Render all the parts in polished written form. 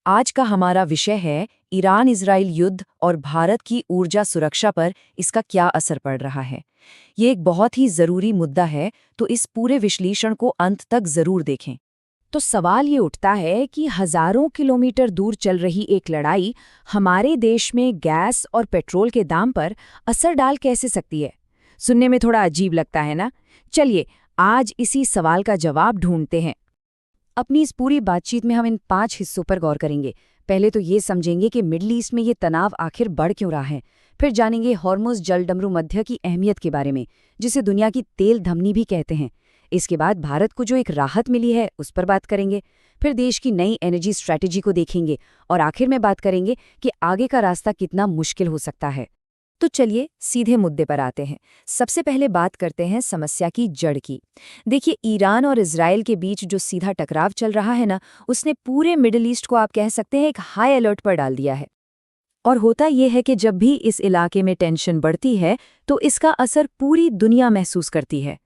आज का हमारा विषय है ईरान इजराइल युद्ध और भारत की ऊर्जा सुरक्षा पर इसका क्या असर पड़ रहा है। ये एक बहुत ही ज़रूरी मुद्दा है, तो इस पूरे विश्लेषण को अंत तक ज़रूर देखें। तो सवाल ये उठता है कि हजारों किलोमीटर दूर चल रही एक लड़ाई हमारे देश में गैस और पेट्रोल के दाम पर असर डाल कैसे सकती है। सुनने में थोड़ा अजीब लगता है ना। चलिए आज इसी सवाल का जवाब ढूंढते हैं। अपनी इस पूरी बातचीत में हम इन 5 हिस्सों पर गौर करेंगे। पहले तो ये समझेंगे कि मिडल ईस्ट में ये तनाव आखिर बढ़ क्यों रहा है। फिर जानेंगे हॉर्मुज़ जलडमरू मध्य की अहमियत के बारे में, जिसे दुनिया की तेल धमनी भी कहते हैं। इसके बाद भारत को जो एक राहत मिली है उस पर बात करेंगे। फिर देश की नई एनर्जी स्ट्रैटेजी को देखेंगे और आखिर में बात करेंगे कि आगे का रास्ता कितना मुश्किल हो सकता है। तो चलिए सीधे मुद्दे पर आते हैं। सबसे पहले बात करते हैं समस्या की जड़ की। देखिए, ईरान और इजराइल के बीच जो सीधा टकराव चल रहा है ना, उसने पूरे मिडिल ईस्ट को आप कह सकते हैं एक हाई अलर्ट पर डाल दिया है। और होता यह है कि जब भी इस इलाके में टेंशन बढ़ती है तो इसका असर पूरी दुनिया महसूस करती है।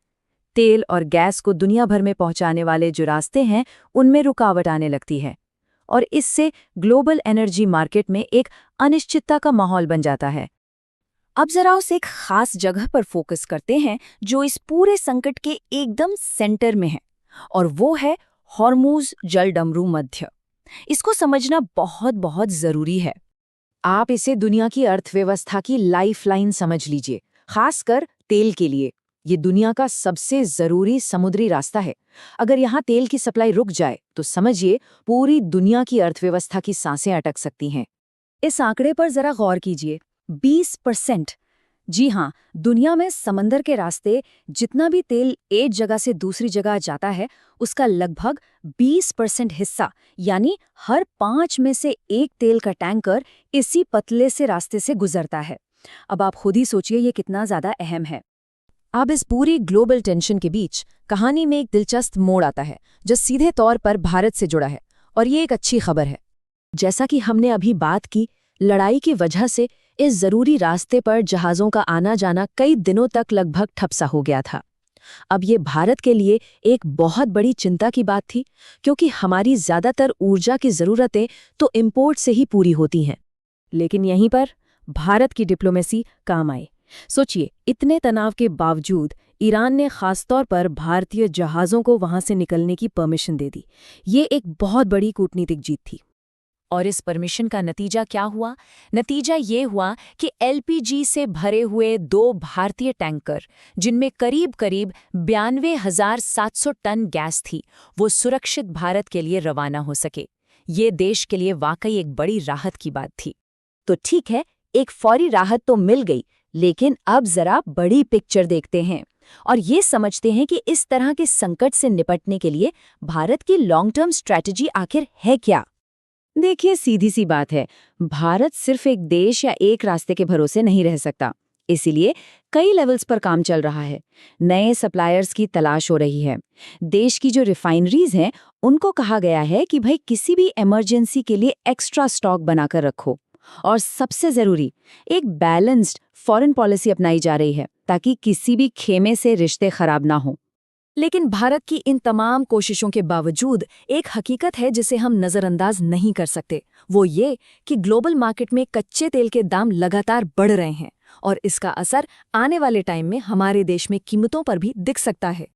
तेल और गैस को दुनिया भर में पहुंचाने वाले जो रास्ते हैं उनमें रुकावट आने लगती है, और इससे ग्लोबल एनर्जी मार्केट में एक अनिश्चितता का माहौल बन जाता है। अब जरा उस एक खास जगह पर फोकस करते हैं जो इस पूरे संकट के एकदम सेंटर में है, और वो है हॉर्मुज़ जलडमरू मध्य। इसको समझना बहुत बहुत जरूरी है। आप इसे दुनिया की अर्थव्यवस्था की लाइफलाइन समझ लीजिए, खासकर तेल के लिए। ये दुनिया का सबसे जरूरी समुद्री रास्ता है। अगर यहाँ तेल की सप्लाई रुक जाए तो समझिए पूरी दुनिया की अर्थव्यवस्था की सांसें अटक सकती हैं। इस आंकड़े पर जरा गौर कीजिए, 20%। जी हाँ, दुनिया में समंदर के रास्ते जितना भी तेल एक जगह से दूसरी जगह जाता है उसका लगभग 20% हिस्सा, यानी हर 5 में से एक तेल का टैंकर इसी पतले से रास्ते से गुजरता है। अब आप खुद ही सोचिए ये कितना ज्यादा अहम है। अब इस पूरी ग्लोबल टेंशन के बीच कहानी में एक दिलचस्प मोड़ आता है जो सीधे तौर पर भारत से जुड़ा है, और ये एक अच्छी खबर है। जैसा कि हमने अभी बात की, लड़ाई की वजह से इस जरूरी रास्ते पर जहाज़ों का आना जाना कई दिनों तक लगभग ठप सा हो गया था। अब ये भारत के लिए एक बहुत बड़ी चिंता की बात थी, क्योंकि हमारी ज़्यादातर ऊर्जा की ज़रूरतें तो इंपोर्ट से ही पूरी होती हैं। लेकिन यहीं पर भारत की डिप्लोमेसी काम आई। सोचिए, इतने तनाव के बावजूद ईरान ने खासतौर पर भारतीय जहाज़ों को वहां से निकलने की परमिशन दे दी। ये एक बहुत बड़ी कूटनीतिक जीत थी। और इस परमिशन का नतीजा क्या हुआ? नतीजा ये हुआ कि एलपीजी से भरे हुए 2 भारतीय टैंकर, जिनमें करीब 92,700 टन गैस थी, वो सुरक्षित भारत के लिए रवाना हो सके। ये देश के लिए वाकई एक बड़ी राहत की बात थी। तो ठीक है, एक फौरी राहत तो मिल गई, लेकिन अब जरा बड़ी पिक्चर देखते हैं और ये समझते हैं कि इस तरह के संकट से निपटने के लिए भारत की लॉन्ग टर्म स्ट्रैटेजी आखिर है क्या। देखिए, सीधी सी बात है, भारत सिर्फ एक देश या एक रास्ते के भरोसे नहीं रह सकता। इसीलिए कई लेवल्स पर काम चल रहा है। नए सप्लायर्स की तलाश हो रही है। देश की जो रिफाइनरीज हैं उनको कहा गया है कि भाई किसी भी इमरजेंसी के लिए एक्स्ट्रा स्टॉक बनाकर रखो। और सबसे जरूरी, एक बैलेंस्ड फॉरेन पॉलिसी अपनाई जा रही है ताकि किसी भी खेमे से रिश्ते खराब ना हो। लेकिन भारत की इन तमाम कोशिशों के बावजूद एक हकीकत है जिसे हम नज़रअंदाज नहीं कर सकते। वो ये कि ग्लोबल मार्केट में कच्चे तेल के दाम लगातार बढ़ रहे हैं, और इसका असर आने वाले टाइम में हमारे देश में कीमतों पर भी दिख सकता है।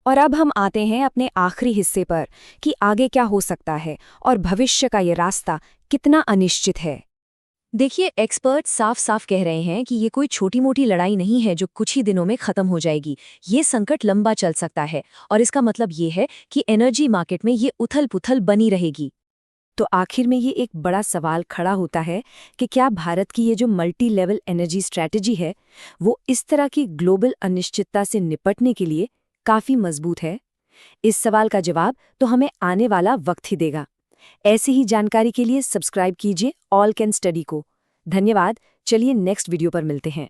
और अब हम आते हैं अपने आखिरी हिस्से पर कि आगे क्या हो सकता है और भविष्य का ये रास्ता कितना अनिश्चित है। देखिए, एक्सपर्ट साफ साफ कह रहे हैं कि ये कोई छोटी मोटी लड़ाई नहीं है जो कुछ ही दिनों में खत्म हो जाएगी। ये संकट लंबा चल सकता है, और इसका मतलब ये है कि एनर्जी मार्केट में ये उथल पुथल बनी रहेगी। तो आखिर में ये एक बड़ा सवाल खड़ा होता है कि क्या भारत की ये जो मल्टी लेवल एनर्जी स्ट्रैटेजी है वो इस तरह की ग्लोबल अनिश्चितता से निपटने के लिए काफ़ी मजबूत है। इस सवाल का जवाब तो हमें आने वाला वक्त ही देगा। ऐसी ही जानकारी के लिए सब्सक्राइब कीजिए ऑल कैन स्टडी को। धन्यवाद। चलिए नेक्स्ट वीडियो पर मिलते हैं।